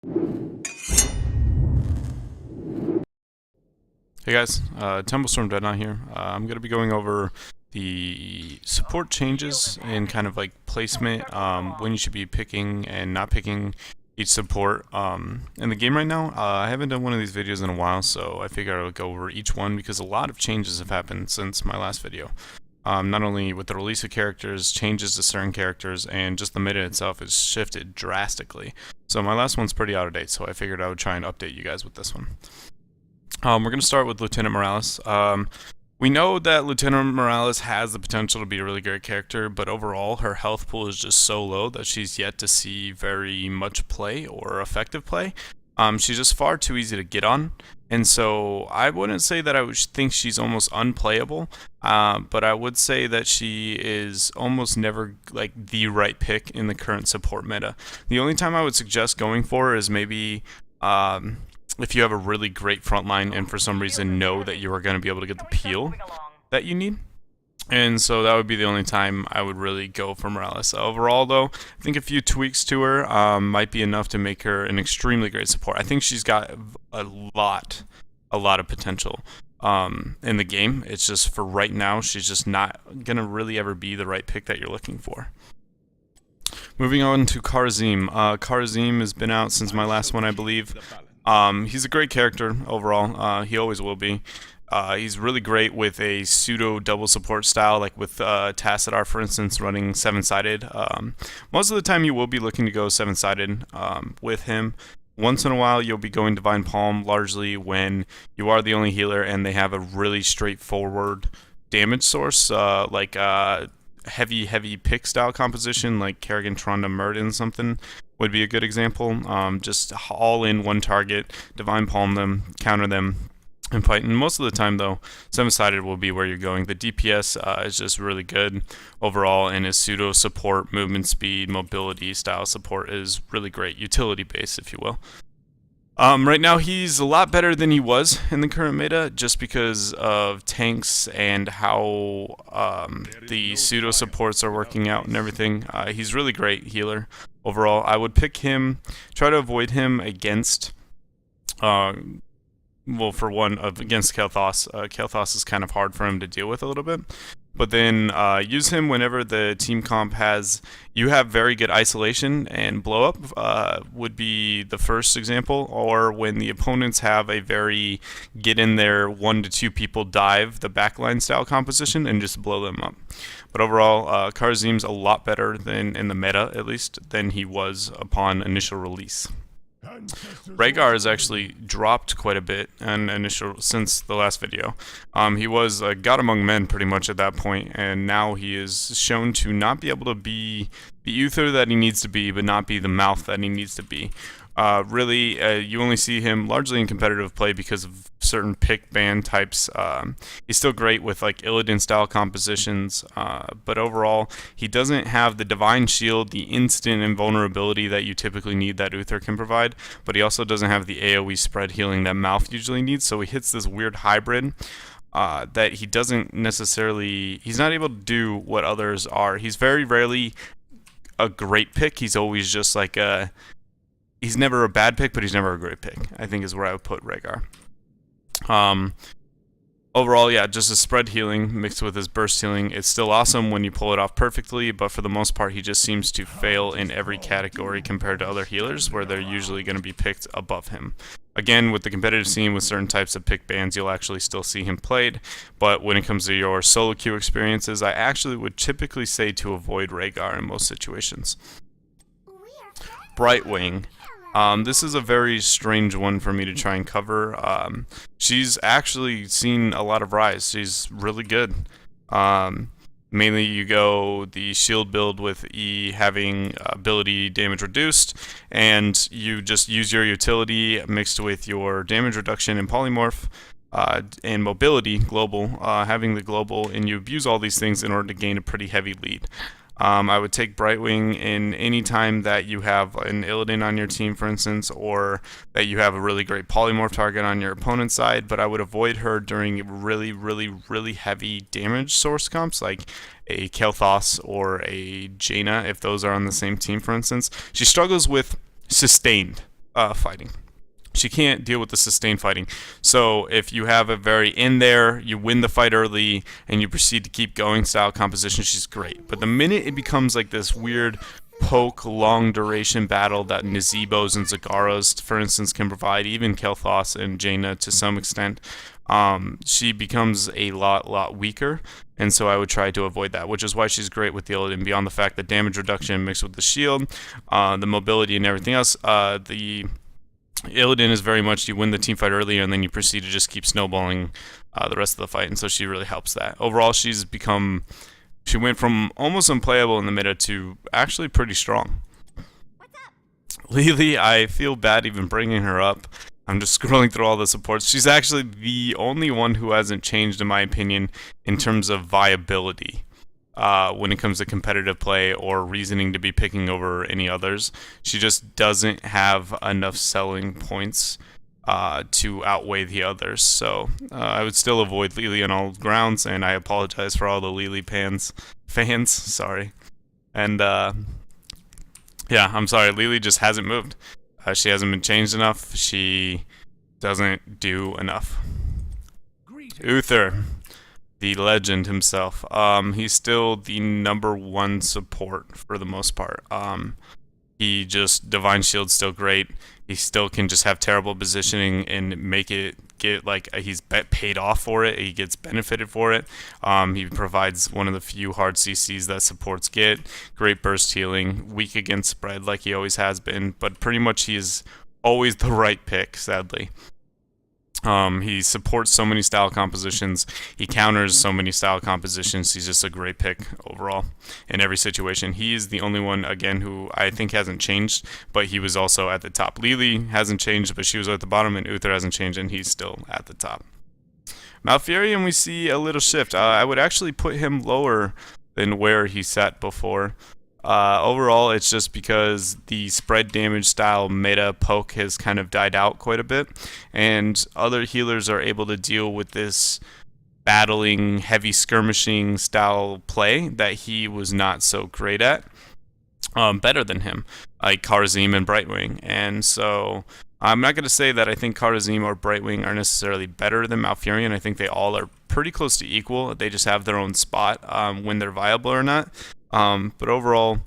Hey guys, Templestorm Dreadnaught here. I'm going to be going over the support changes and kind of like placement, when you should be picking and not picking each support in the game right now. I haven't done one of these videos in a while, so I figured I would go over each one because a lot of changes have happened since my last video. Not only with the release of characters, changes to certain characters, and just the meta itself has shifted drastically. So my last one's pretty out of date, so I figured I would try and update you guys with this one. We're going to start with Lieutenant Morales. We know that Lieutenant Morales has the potential to be a really great character, but overall her health pool is just so low that she's yet to see very much play or effective play. She's just far too easy to get on, and so I wouldn't say that I would think she's almost unplayable, but I would say that she is almost never like the right pick in the current support meta. The only time I would suggest going for her is maybe if you have a really great front line and for some reason know that you are going to be able to get the peel that you need. And so that would be the only time I would really go for Morales. Overall though, I think a few tweaks to her might be enough to make her an extremely great support. I think she's got a lot of potential in the game. It's just for right now, she's just not going to really ever be the right pick that you're looking for. Moving on to Kharazim. Kharazim has been out since my last one, I believe. He's a great character overall. He always will be. He's really great with a pseudo double support style, like with Tassadar, for instance, running 7-sided. Most of the time you will be looking to go 7-sided with him. Once in a while you'll be going Divine Palm, largely when you are the only healer and they have a really straightforward damage source, like heavy pick style composition, like Kerrigan, Tyrande, Murden, something would be a good example. Just all in one target, Divine Palm them, counter them, and fight. And most of the time though, 7-sided will be where you're going. The DPS is just really good overall, and his pseudo support, movement speed, mobility style support is really great, utility based if you will. Right now he's a lot better than he was in the current meta just because of tanks and how the pseudo supports are working out and everything. He's really great healer overall. I would pick him, try to avoid him against well, for one, against Kael'thas. Kael'thas is kind of hard for him to deal with a little bit. But then use him whenever the team comp has, you have very good isolation, and blow up would be the first example, or when the opponents have a very get in there 1 to 2 people dive, the backline style composition, and just blow them up. But overall, Kharazim's a lot better than in the meta, at least, than he was upon initial release. Rehgar has actually dropped quite a bit since the last video. He was a god among men pretty much at that point, and now he is shown to not be able to be the Uther that he needs to be, but not be the mouth that he needs to be. Really, you only see him largely in competitive play because of certain pick ban types. He's still great with like Illidan style compositions, but overall he doesn't have the Divine Shield, the instant invulnerability that you typically need that Uther can provide, but he also doesn't have the AoE spread healing that Mouth usually needs, so he hits this weird hybrid that he doesn't necessarily, he's not able to do what others are. He's very rarely a great pick. He's always just like a, he's never a bad pick, but he's never a great pick, I think is where I would put Rehgar. Overall, yeah, just his spread healing mixed with his burst healing. It's still awesome when you pull it off perfectly, but for the most part, he just seems to fail in every category compared to other healers, where they're usually going to be picked above him. Again, with the competitive scene, with certain types of pick bans, you'll actually still see him played, but when it comes to your solo queue experiences, I actually would typically say to avoid Rehgar in most situations. Brightwing. This is a very strange one for me to try and cover. She's actually seen a lot of rise. She's really good. Mainly you go the shield build with E having ability damage reduced, and you just use your utility mixed with your damage reduction and polymorph and mobility, global, having the global, and you abuse all these things in order to gain a pretty heavy lead. I would take Brightwing in any time that you have an Illidan on your team, for instance, or that you have a really great polymorph target on your opponent's side, but I would avoid her during really heavy damage source comps, like a Kael'thas or a Jaina, if those are on the same team, for instance. She struggles with sustained fighting. She can't deal with the sustained fighting. So if you have a very in there, you win the fight early, and you proceed to keep going style composition, she's great. But the minute it becomes like this weird poke, long duration battle that Nazebos and Zagaras, for instance, can provide, even Kel'Thas and Jaina to some extent, she becomes a lot weaker, and so I would try to avoid that, which is why she's great with the Illidan. Beyond the fact that damage reduction mixed with the shield, the mobility and everything else, the Illidan is very much you win the team fight earlier and then you proceed to just keep snowballing the rest of the fight, and so she really helps that. Overall, she went from almost unplayable in the meta to actually pretty strong. Lily, I feel bad even bringing her up. I'm just scrolling through all the supports. She's actually the only one who hasn't changed, in my opinion, in terms of viability. When it comes to competitive play or reasoning to be picking over any others. She just doesn't have enough selling points to outweigh the others. So I would still avoid Lily on all grounds, and I apologize for all the Lily fans. Sorry. And yeah, I'm sorry. Lily just hasn't moved. She hasn't been changed enough. She doesn't do enough. Uther, the legend himself. He's still the #1 support for the most part. He just Divine Shield's still great. He still can just have terrible positioning and make it get like he's paid off for it. He gets benefited for it. He provides one of the few hard CCs that supports get. Great burst healing, weak against spread like he always has been, but pretty much he is always the right pick, sadly. He supports so many style compositions. He counters so many style compositions. He's just a great pick overall in every situation. He is the only one, again, who I think hasn't changed, but he was also at the top. Lily hasn't changed, but she was at the bottom, and Uther hasn't changed, and he's still at the top. Malfurion, we see a little shift. I would actually put him lower than where he sat before. Overall, it's just because the spread damage style meta poke has kind of died out quite a bit, and other healers are able to deal with this battling, heavy skirmishing style play that he was not so great at, better than him, like Kharazim and Brightwing. And so I'm not going to say that I think Kharazim or Brightwing are necessarily better than Malfurion. I think they all are pretty close to equal. They just have their own spot when they're viable or not. But overall,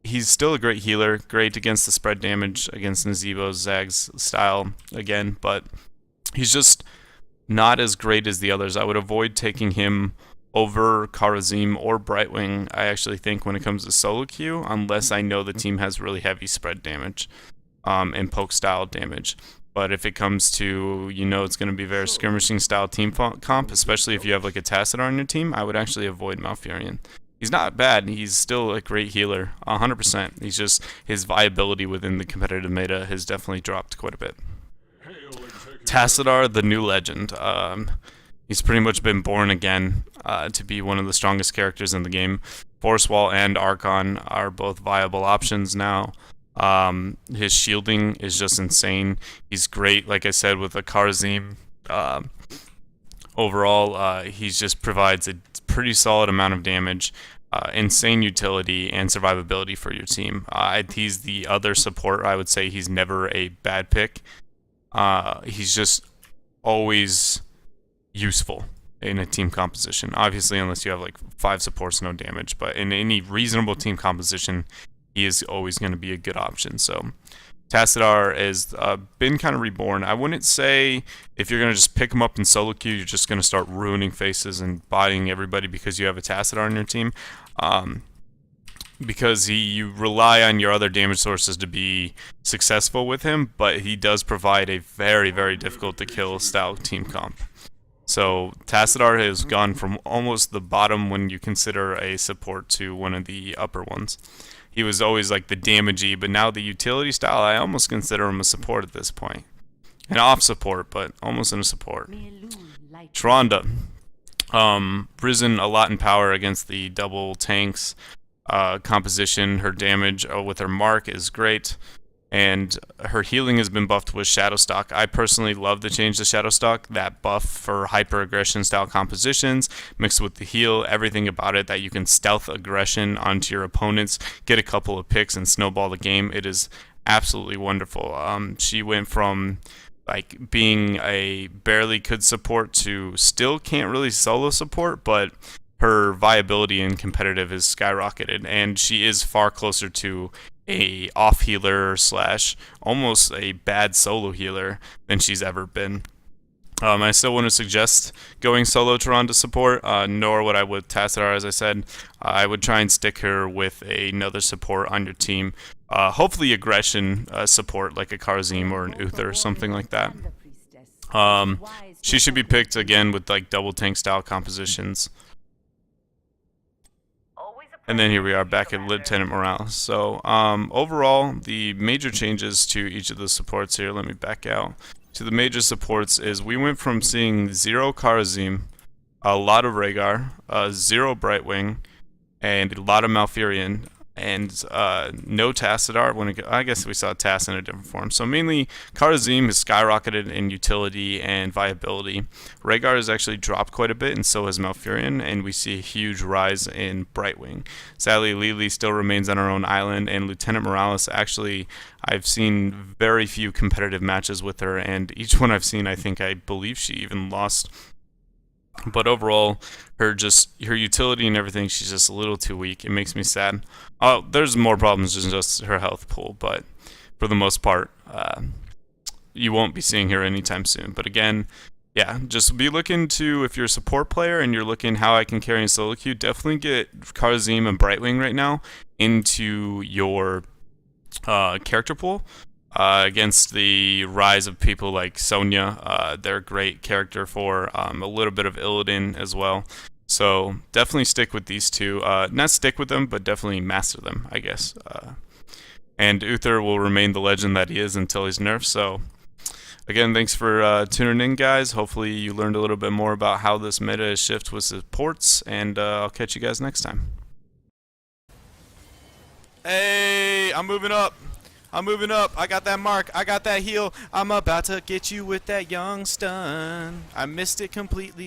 he's still a great healer, great against the spread damage, against Nazebo's Zag's style again, but he's just not as great as the others. I would avoid taking him over Kharazim or Brightwing, I actually think, when it comes to solo queue, unless I know the team has really heavy spread damage and poke style damage. But if it comes to, it's going to be very skirmishing style team comp, especially if you have like a Tassadar on your team, I would actually avoid Malfurion. He's not bad. He's still a great healer, 100%. He's just, his viability within the competitive meta has definitely dropped quite a bit. Tassadar, the new legend. He's pretty much been born again to be one of the strongest characters in the game. Force Wall and Archon are both viable options now. His shielding is just insane. He's great, like I said, with a Kharazim. Overall, he just provides a pretty solid amount of damage, insane utility, and survivability for your team. He's the other support. I would say he's never a bad pick. He's just always useful in a team composition. Obviously, unless you have like 5 supports, no damage. But in any reasonable team composition, he is always going to be a good option. So Tassadar has been kind of reborn. I wouldn't say if you're going to just pick him up in solo queue, you're just going to start ruining faces and bodying everybody because you have a Tassadar on your team. Because you rely on your other damage sources to be successful with him, but he does provide a very, very difficult to kill style team comp. So Tassadar has gone from almost the bottom when you consider a support to one of the upper ones. He was always like the damagey, but now the utility style, I almost consider him a support at this point. An off support, but almost in a support. Tyrande, risen a lot in power against the double tanks composition. Her damage with her mark is great, and her healing has been buffed with Shadowstock. I personally love the change to Shadowstock, that buff for hyper aggression style compositions mixed with the heal, everything about it, that you can stealth aggression onto your opponents, get a couple of picks and snowball the game. It is absolutely wonderful. She went from like being a barely could support to still can't really solo support, but her viability in competitive is skyrocketed, and she is far closer to a off healer slash almost a bad solo healer than she's ever been. I still wouldn't suggest going solo Tyrande support, nor would I with Tassadar, as I said. I would try and stick her with another support on your team. Hopefully aggression support, like a Kharazim or an Uther or something like that. She should be picked again with like double tank style compositions. And then here we are back at Lieutenant Morales. So overall, the major changes to each of the supports here, let me back out. To the major supports is we went from seeing 0 Kharazim, a lot of Rehgar, 0 Brightwing, and a lot of Malfurion, and no Tassadar. I guess we saw Tass in a different form. So mainly Kharazim has skyrocketed in utility and viability. Rehgar has actually dropped quite a bit, and so has Malfurion, and we see a huge rise in Brightwing. Sadly, Lily still remains on her own island, and Lieutenant Morales actually, I've seen very few competitive matches with her, and each one I've seen, I believe she even lost. But overall, her utility and everything, she's just a little too weak. It makes me sad. Oh, there's more problems than just her health pool, but for the most part, you won't be seeing her anytime soon. But again, yeah, just be looking to, if you're a support player and you're looking how I can carry a solo queue, definitely get Kharazim and Brightwing right now into your character pool. Against the rise of people like Sonya, they're a great character for a little bit of Illidan as well. So definitely stick with these two. Not stick with them, but definitely master them, I guess. And Uther will remain the legend that he is until he's nerfed. So again, thanks for tuning in, guys. Hopefully you learned a little bit more about how this meta shifts with supports, and I'll catch you guys next time. Hey, I'm moving up. I got that mark. I got that heal. I'm about to get you with that young stun. I missed it completely.